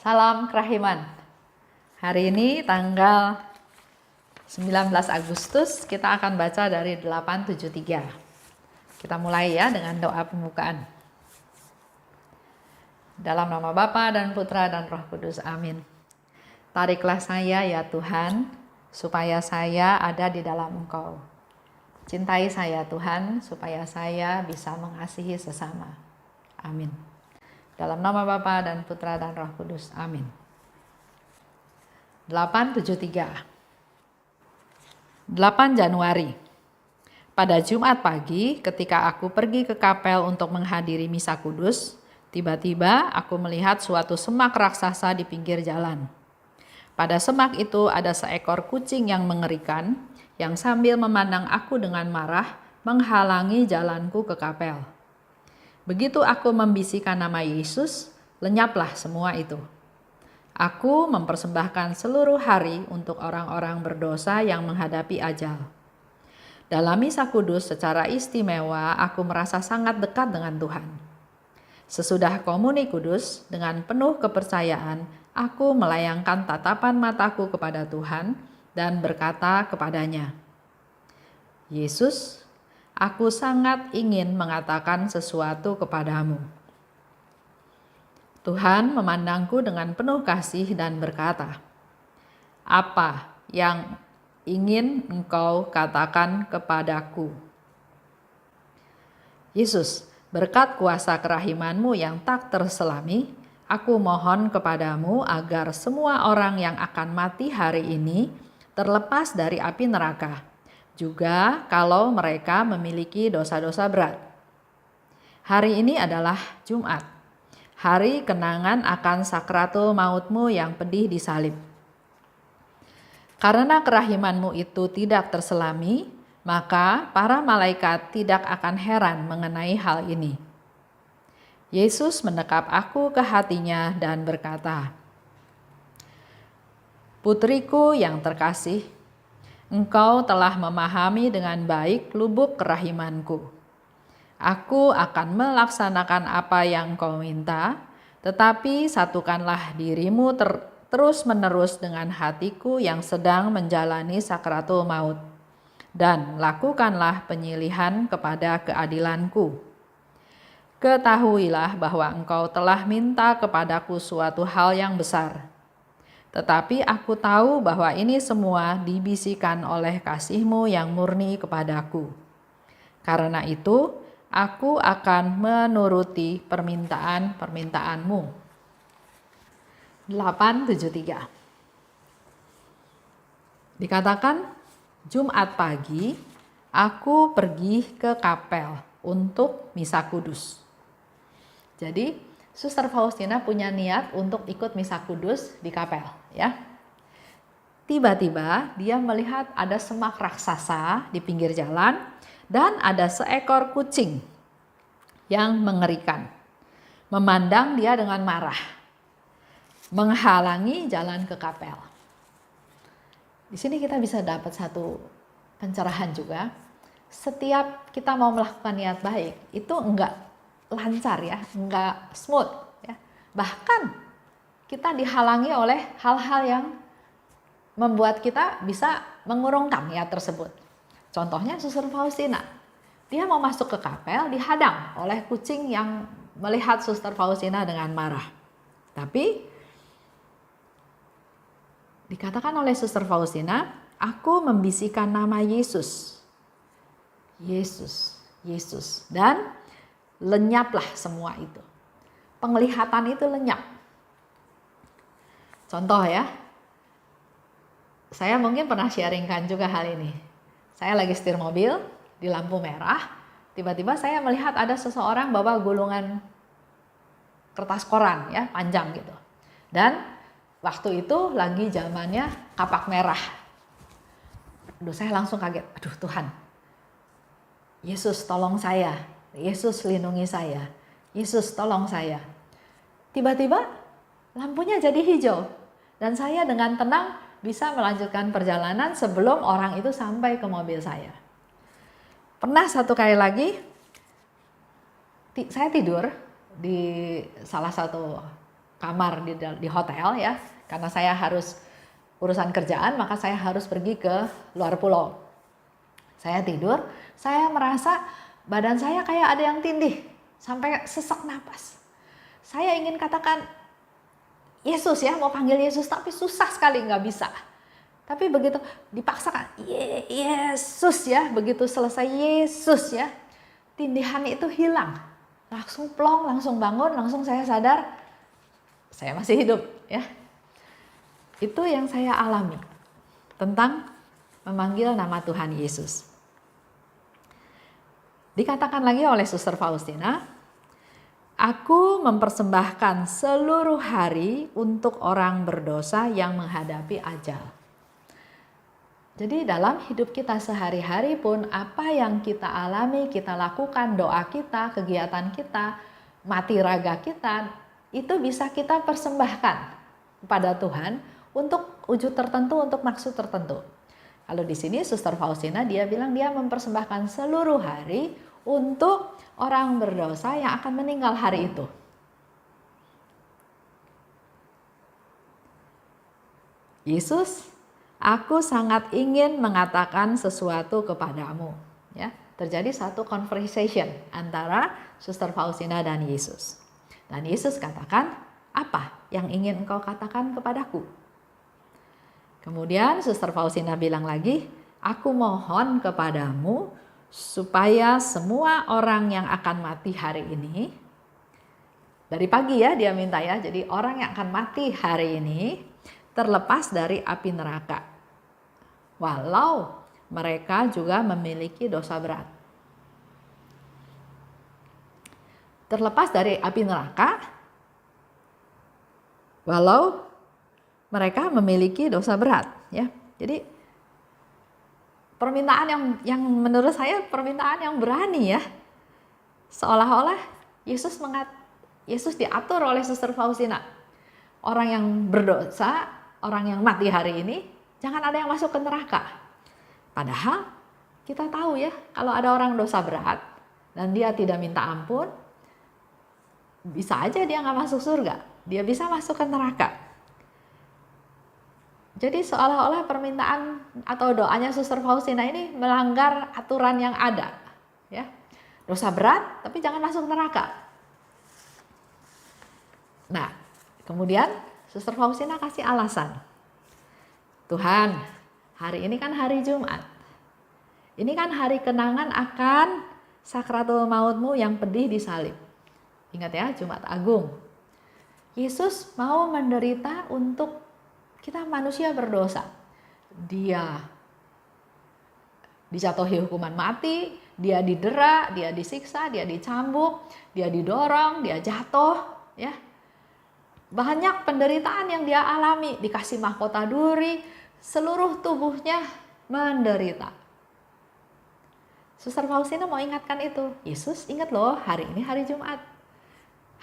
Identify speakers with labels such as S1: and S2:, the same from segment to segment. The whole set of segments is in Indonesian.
S1: Salam kerahiman. Hari ini tanggal 19 Agustus kita akan baca dari 873. Kita mulai ya dengan doa pembukaan. Dalam nama Bapa dan Putra dan Roh Kudus. Amin. Tariklah saya ya Tuhan, supaya saya ada di dalam Engkau. Cintai saya Tuhan, supaya saya bisa mengasihi sesama. Amin. Dalam nama Bapa dan Putra dan Roh Kudus. Amin. 873. 8 Januari. Pada Jumat pagi, ketika aku pergi ke kapel untuk menghadiri misa kudus, tiba-tiba aku melihat suatu semak raksasa di pinggir jalan. Pada semak itu ada seekor kucing yang mengerikan, yang sambil memandang aku dengan marah, menghalangi jalanku ke kapel. Begitu aku membisikkan nama Yesus, lenyaplah semua itu. Aku mempersembahkan seluruh hari untuk orang-orang berdosa yang menghadapi ajal. Dalam misa kudus secara istimewa, aku merasa sangat dekat dengan Tuhan. Sesudah komuni kudus, dengan penuh kepercayaan, aku melayangkan tatapan mataku kepada Tuhan dan berkata kepadanya, Yesus, aku sangat ingin mengatakan sesuatu kepadamu. Tuhan memandangku dengan penuh kasih dan berkata, apa yang ingin engkau katakan kepadaku? Yesus, berkat kuasa kerahimanmu yang tak terselami, aku mohon kepadamu agar semua orang yang akan mati hari ini terlepas dari api neraka, juga kalau mereka memiliki dosa-dosa berat. Hari ini adalah Jumat, hari kenangan akan sakratul mautmu yang pedih di salib. Karena kerahimanmu itu tidak terselami, maka para malaikat tidak akan heran mengenai hal ini. Yesus mendekap aku ke hatinya dan berkata, Putriku yang terkasih, engkau telah memahami dengan baik lubuk kerahimanku. Aku akan melaksanakan apa yang kau minta, tetapi satukanlah dirimu terus-menerus dengan hatiku yang sedang menjalani sakratul maut, dan lakukanlah penyilihan kepada keadilanku. Ketahuilah bahwa engkau telah minta kepadaku suatu hal yang besar. Tetapi aku tahu bahwa ini semua dibisikkan oleh kasih-Mu yang murni kepadaku. Karena itu, aku akan menuruti permintaan-permintaan-Mu. 873. Dikatakan, Jumat pagi, aku pergi ke kapel untuk misa kudus. Jadi, Suster Faustina punya niat untuk ikut misa kudus di kapel, ya. Tiba-tiba dia melihat ada semak raksasa di pinggir jalan dan ada seekor kucing yang mengerikan. Memandang dia dengan marah, menghalangi jalan ke kapel. Di sini kita bisa dapat satu pencerahan juga. Setiap kita mau melakukan niat baik, itu enggak lancar ya, enggak smooth ya. Bahkan kita dihalangi oleh hal-hal yang membuat kita bisa mengurungkan niat tersebut. Contohnya Suster Faustina, dia mau masuk ke kapel dihadang oleh kucing yang melihat Suster Faustina dengan marah. Tapi dikatakan oleh Suster Faustina, aku membisikkan nama Yesus. Yesus, Yesus, dan lenyaplah semua itu. Penglihatan itu lenyap. Contoh ya, saya mungkin pernah sharingkan juga hal ini. Saya lagi setir mobil di lampu merah, tiba-tiba saya melihat ada seseorang bawa gulungan kertas koran ya, panjang gitu. Dan waktu itu lagi zamannya kapak merah. Aduh, saya langsung kaget. Aduh Tuhan, Yesus tolong saya. Yesus lindungi saya. Yesus tolong saya. Tiba-tiba lampunya jadi hijau. Dan saya dengan tenang bisa melanjutkan perjalanan sebelum orang itu sampai ke mobil saya. Pernah satu kali lagi, saya tidur di salah satu kamar di hotel ya, karena saya harus urusan kerjaan, maka saya harus pergi ke luar pulau. Saya tidur, saya merasa badan saya kayak ada yang tindih, sampai sesak napas. Saya ingin katakan Yesus ya, mau panggil Yesus, tapi susah sekali, nggak bisa. Tapi begitu dipaksakan, Yesus ya, begitu selesai Yesus ya, tindihan itu hilang. Langsung plong, langsung bangun, langsung saya sadar, saya masih hidup ya. Itu yang saya alami tentang memanggil nama Tuhan Yesus. Dikatakan lagi oleh Suster Faustina, aku mempersembahkan seluruh hari untuk orang berdosa yang menghadapi ajal. Jadi dalam hidup kita sehari-hari pun apa yang kita alami, kita lakukan, doa kita, kegiatan kita, mati raga kita, itu bisa kita persembahkan kepada Tuhan untuk wujud tertentu, untuk maksud tertentu. Kalau di sini Suster Faustina dia bilang dia mempersembahkan seluruh hari untuk orang berdosa yang akan meninggal hari itu. Yesus, aku sangat ingin mengatakan sesuatu kepadamu. Ya, terjadi satu conversation antara Suster Faustina dan Yesus. Dan Yesus katakan, apa yang ingin engkau katakan kepadaku? Kemudian Suster Faustina bilang lagi, aku mohon kepadamu supaya semua orang yang akan mati hari ini, dari pagi ya dia minta ya, jadi orang yang akan mati hari ini terlepas dari api neraka, walau mereka juga memiliki dosa berat. Terlepas dari api neraka, walau mereka memiliki dosa berat, ya. Jadi permintaan yang menurut saya permintaan yang berani ya. Seolah-olah Yesus diatur oleh Suster Faustina. Orang yang berdosa, orang yang mati hari ini, jangan ada yang masuk ke neraka. Padahal kita tahu ya, kalau ada orang dosa berat dan dia tidak minta ampun, bisa aja dia nggak masuk surga, dia bisa masuk ke neraka. Jadi seolah-olah permintaan atau doanya Suster Faustina ini melanggar aturan yang ada, ya. Dosa berat, tapi jangan masuk neraka. Nah, kemudian Suster Faustina kasih alasan. Tuhan, hari ini kan hari Jumat. Ini kan hari kenangan akan sakratul mautmu yang pedih di salib. Ingat ya, Jumat Agung. Yesus mau menderita untuk kita manusia berdosa. Dia dijatuhi hukuman mati, dia didera, dia disiksa, dia dicambuk, dia didorong, dia jatuh, ya. Banyak penderitaan yang dia alami, dikasih mahkota duri, seluruh tubuhnya menderita. Suster Faustina mau ingatkan itu. Yesus, ingat loh, hari ini hari Jumat.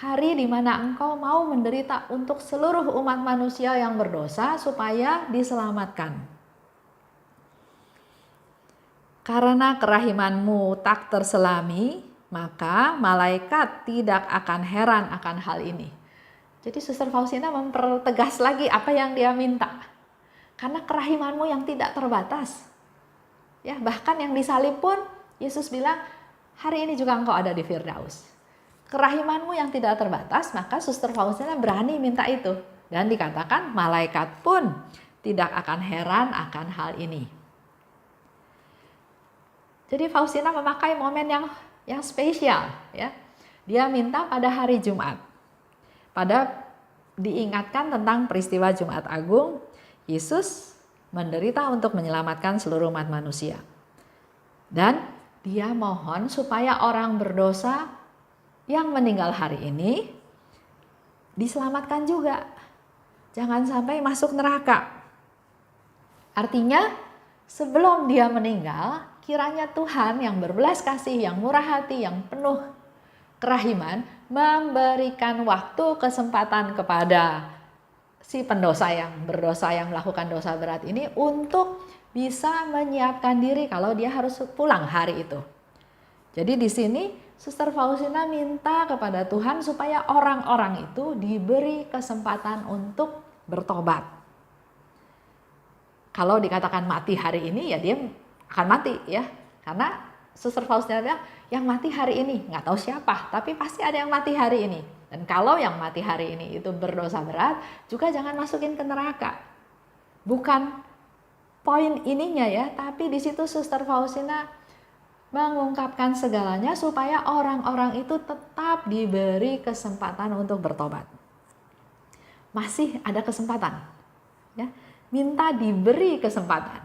S1: Hari di mana engkau mau menderita untuk seluruh umat manusia yang berdosa supaya diselamatkan. Karena kerahimanmu tak terselami, maka malaikat tidak akan heran akan hal ini. Jadi Suster Faustina mempertegas lagi apa yang dia minta. Karena kerahimanmu yang tidak terbatas. Ya, bahkan yang disalib pun Yesus bilang, hari ini juga engkau ada di Firdaus. Kerahimanmu yang tidak terbatas, maka Suster Faustina berani minta itu. Dan dikatakan malaikat pun tidak akan heran akan hal ini. Jadi Faustina memakai momen yang spesial, ya. Dia minta pada hari Jumat. Pada diingatkan tentang peristiwa Jumat Agung, Yesus menderita untuk menyelamatkan seluruh umat manusia. Dan dia mohon supaya orang berdosa yang meninggal hari ini diselamatkan juga. Jangan sampai masuk neraka. Artinya sebelum dia meninggal, kiranya Tuhan yang berbelas kasih, yang murah hati, yang penuh kerahiman, memberikan waktu kesempatan kepada si pendosa yang berdosa, yang melakukan dosa berat ini untuk bisa menyiapkan diri kalau dia harus pulang hari itu. Jadi di sini Suster Faustina minta kepada Tuhan supaya orang-orang itu diberi kesempatan untuk bertobat. Kalau dikatakan mati hari ini, ya dia akan mati ya. Karena Suster Faustina bilang, yang mati hari ini, nggak tahu siapa, tapi pasti ada yang mati hari ini. Dan kalau yang mati hari ini itu berdosa berat, juga jangan masukin ke neraka. Bukan poin ininya ya, tapi di situ Suster Faustina mengungkapkan segalanya supaya orang-orang itu tetap diberi kesempatan untuk bertobat. Masih ada kesempatan, ya, minta diberi kesempatan.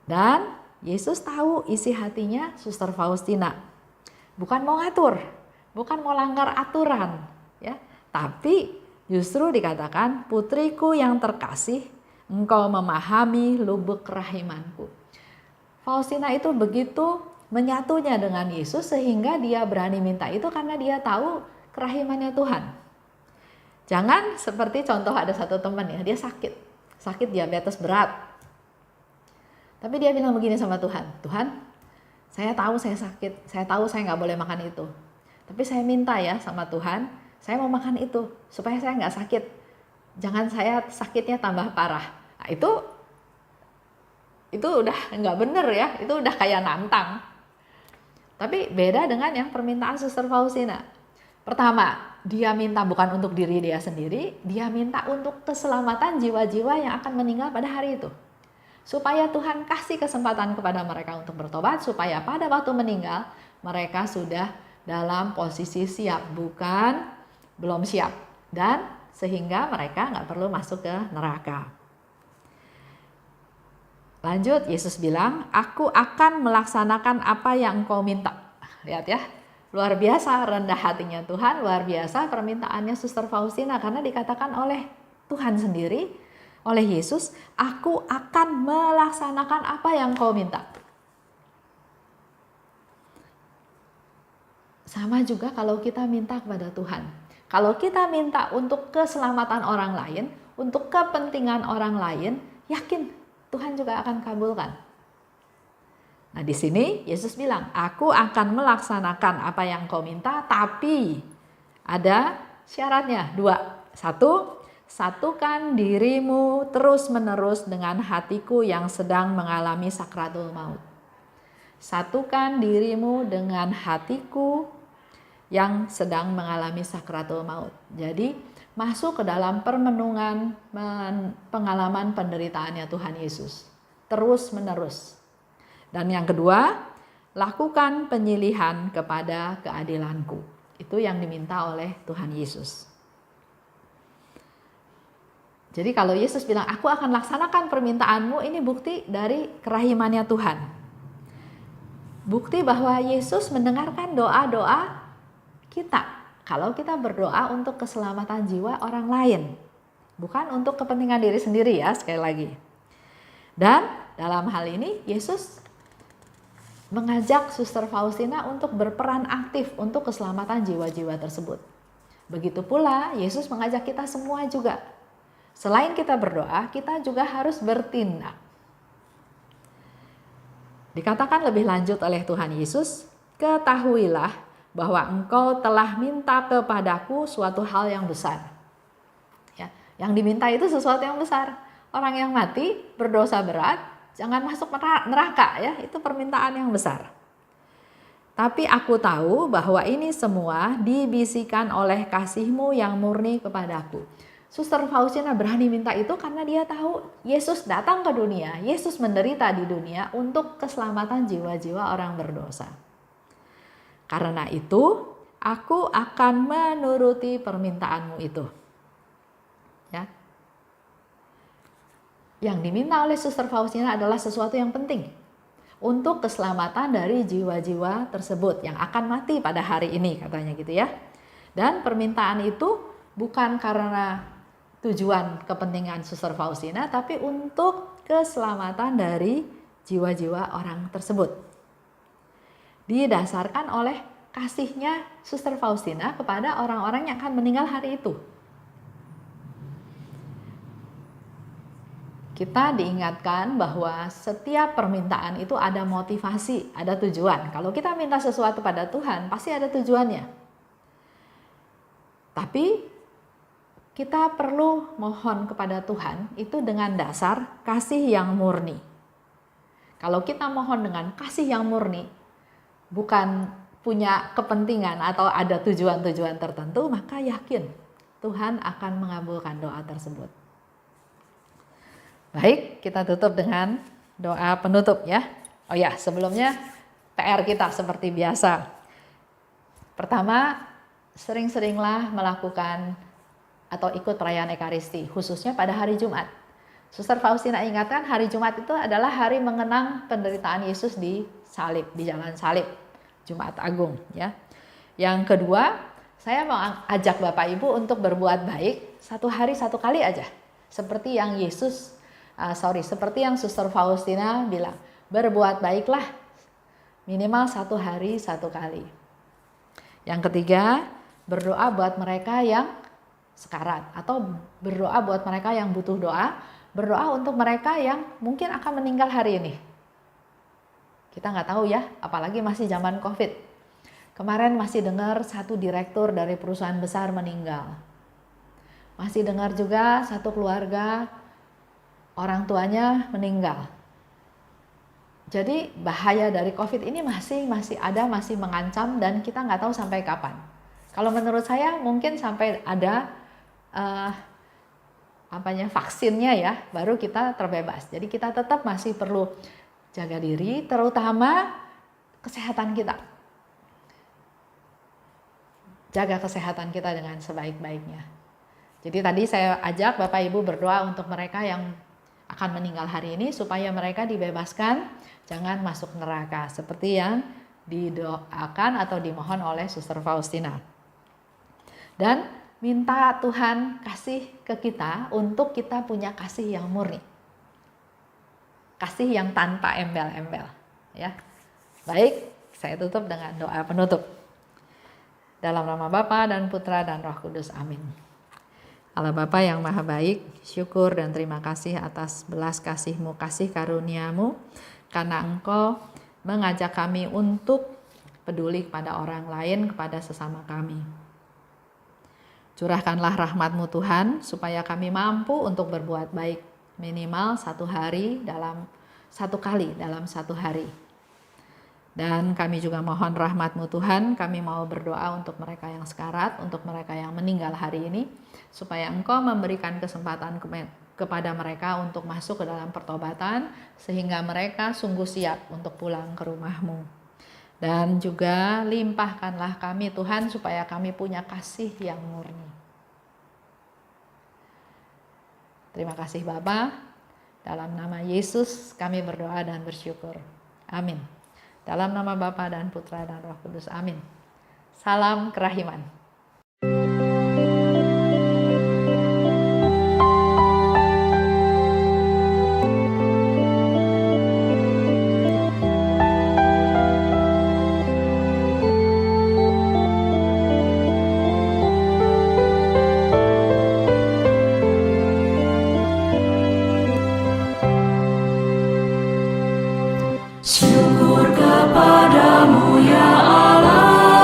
S1: Dan Yesus tahu isi hatinya Suster Faustina. Bukan mau ngatur, bukan mau langgar aturan, ya, tapi justru dikatakan, putriku yang terkasih, engkau memahami lubuk rahimanku. Faustina itu begitu menyatunya dengan Yesus sehingga dia berani minta itu karena dia tahu kerahimannya Tuhan. Jangan seperti contoh ada satu teman ya, dia sakit diabetes berat. Tapi dia bilang begini sama Tuhan, Tuhan, saya tahu saya sakit, saya tahu saya nggak boleh makan itu. Tapi saya minta ya sama Tuhan, saya mau makan itu supaya saya nggak sakit. Jangan saya sakitnya tambah parah. Nah, itu udah nggak bener ya, itu udah kayak nantang. Tapi beda dengan yang permintaan Suster Faustina. Pertama, dia minta bukan untuk diri dia sendiri, dia minta untuk keselamatan jiwa-jiwa yang akan meninggal pada hari itu. Supaya Tuhan kasih kesempatan kepada mereka untuk bertobat, supaya pada waktu meninggal mereka sudah dalam posisi siap, bukan belum siap. Dan sehingga mereka nggak perlu masuk ke neraka. Lanjut, Yesus bilang, aku akan melaksanakan apa yang engkau minta. Lihat ya, luar biasa rendah hatinya Tuhan, luar biasa permintaannya Suster Faustina. Karena dikatakan oleh Tuhan sendiri, oleh Yesus, aku akan melaksanakan apa yang engkau minta. Sama juga kalau kita minta kepada Tuhan. Kalau kita minta untuk keselamatan orang lain, untuk kepentingan orang lain, yakin Tuhan juga akan kabulkan. Nah, di sini Yesus bilang, aku akan melaksanakan apa yang kau minta, tapi ada syaratnya 2. 1, satukan dirimu terus-menerus dengan hatiku yang sedang mengalami sakratul maut. Satukan dirimu dengan hatiku yang sedang mengalami sakratul maut. Jadi masuk ke dalam permenungan pengalaman penderitaannya Tuhan Yesus terus menerus. Dan yang kedua, lakukan penyilihan kepada keadilanku. Itu yang diminta oleh Tuhan Yesus. Jadi kalau Yesus bilang, aku akan laksanakan permintaanmu, ini bukti dari kerahimannya Tuhan. Bukti bahwa Yesus mendengarkan doa-doa kita. Kalau kita berdoa untuk keselamatan jiwa orang lain, bukan untuk kepentingan diri sendiri ya, sekali lagi. Dan dalam hal ini Yesus mengajak Suster Faustina untuk berperan aktif untuk keselamatan jiwa-jiwa tersebut. Begitu pula Yesus mengajak kita semua juga. Selain kita berdoa, kita juga harus bertindak. Dikatakan lebih lanjut oleh Tuhan Yesus, ketahuilah bahwa engkau telah minta kepadaku suatu hal yang besar. Ya, yang diminta itu sesuatu yang besar. Orang yang mati berdosa berat, jangan masuk neraka ya, itu permintaan yang besar. Tapi aku tahu bahwa ini semua dibisikan oleh kasih-Mu yang murni kepadaku. Suster Faustina berani minta itu karena dia tahu Yesus datang ke dunia, Yesus menderita di dunia untuk keselamatan jiwa-jiwa orang berdosa. Karena itu, aku akan menuruti permintaanmu itu. Ya. Yang diminta oleh Suster Faustina adalah sesuatu yang penting untuk keselamatan dari jiwa-jiwa tersebut yang akan mati pada hari ini, katanya gitu ya. Dan permintaan itu bukan karena tujuan kepentingan Suster Faustina, tapi untuk keselamatan dari jiwa-jiwa orang tersebut. Didasarkan oleh kasihnya Suster Faustina kepada orang-orang yang akan meninggal hari itu. kita diingatkan bahwa setiap permintaan itu ada motivasi, ada tujuan. Kalau kita minta sesuatu pada Tuhan, pasti ada tujuannya. Tapi kita perlu mohon kepada Tuhan itu dengan dasar kasih yang murni. Kalau kita mohon dengan kasih yang murni, bukan punya kepentingan atau ada tujuan-tujuan tertentu, maka yakin Tuhan akan mengabulkan doa tersebut. Baik, kita tutup dengan doa penutup ya. Oh ya, sebelumnya PR kita seperti biasa. Pertama, sering-seringlah melakukan atau ikut perayaan Ekaristi, khususnya pada hari Jumat. Suster Faustina ingatkan hari Jumat itu adalah hari mengenang penderitaan Yesus di salib, di jalan salib, Jumat Agung ya. Yang kedua, saya mau ajak Bapak Ibu untuk berbuat baik satu hari satu kali aja. Seperti yang seperti yang Suster Faustina bilang, berbuat baiklah minimal satu hari satu kali. Yang ketiga, berdoa buat mereka yang sekarat atau berdoa buat mereka yang butuh doa, berdoa untuk mereka yang mungkin akan meninggal hari ini. Kita nggak tahu ya, apalagi masih zaman COVID. Kemarin masih dengar satu direktur dari perusahaan besar meninggal. Masih dengar juga satu keluarga orang tuanya meninggal. Jadi bahaya dari COVID ini masih ada, masih mengancam dan kita nggak tahu sampai kapan. Kalau menurut saya mungkin sampai ada vaksinnya ya, baru kita terbebas. Jadi kita tetap masih perlu jaga diri, terutama kesehatan kita. Jaga kesehatan kita dengan sebaik-baiknya. Jadi tadi saya ajak Bapak Ibu berdoa untuk mereka yang akan meninggal hari ini supaya mereka dibebaskan, jangan masuk neraka seperti yang didoakan atau dimohon oleh Suster Faustina. Dan minta Tuhan kasih ke kita untuk kita punya kasih yang murni. Kasih yang tanpa embel-embel, ya. Baik, saya tutup dengan doa penutup. Dalam nama Bapa dan Putra dan Roh Kudus. Amin. Allah Bapa yang Maha Baik, syukur dan terima kasih atas belas kasih-Mu, kasih karunia-Mu, karena Engkau mengajak kami untuk peduli kepada orang lain, kepada sesama kami. Curahkanlah rahmat-Mu Tuhan, supaya kami mampu untuk berbuat baik, minimal satu kali dalam satu hari. Dan kami juga mohon rahmat-Mu Tuhan, kami mau berdoa untuk mereka yang sekarat, untuk mereka yang meninggal hari ini, supaya Engkau memberikan kesempatan kepada mereka untuk masuk ke dalam pertobatan, sehingga mereka sungguh siap untuk pulang ke rumah-Mu. Dan juga limpahkanlah kami Tuhan, supaya kami punya kasih yang murni. Terima kasih Bapa, dalam nama Yesus kami berdoa dan bersyukur. Amin. Dalam nama Bapa dan Putra dan Roh Kudus. Amin. Salam kerahiman.
S2: Syukur kepadamu ya Allah,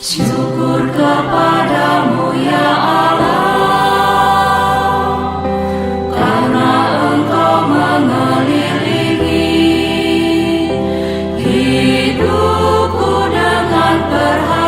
S2: Syukur kepadamu ya Allah, karena Engkau mengelilingi hidupku dengan perhatian.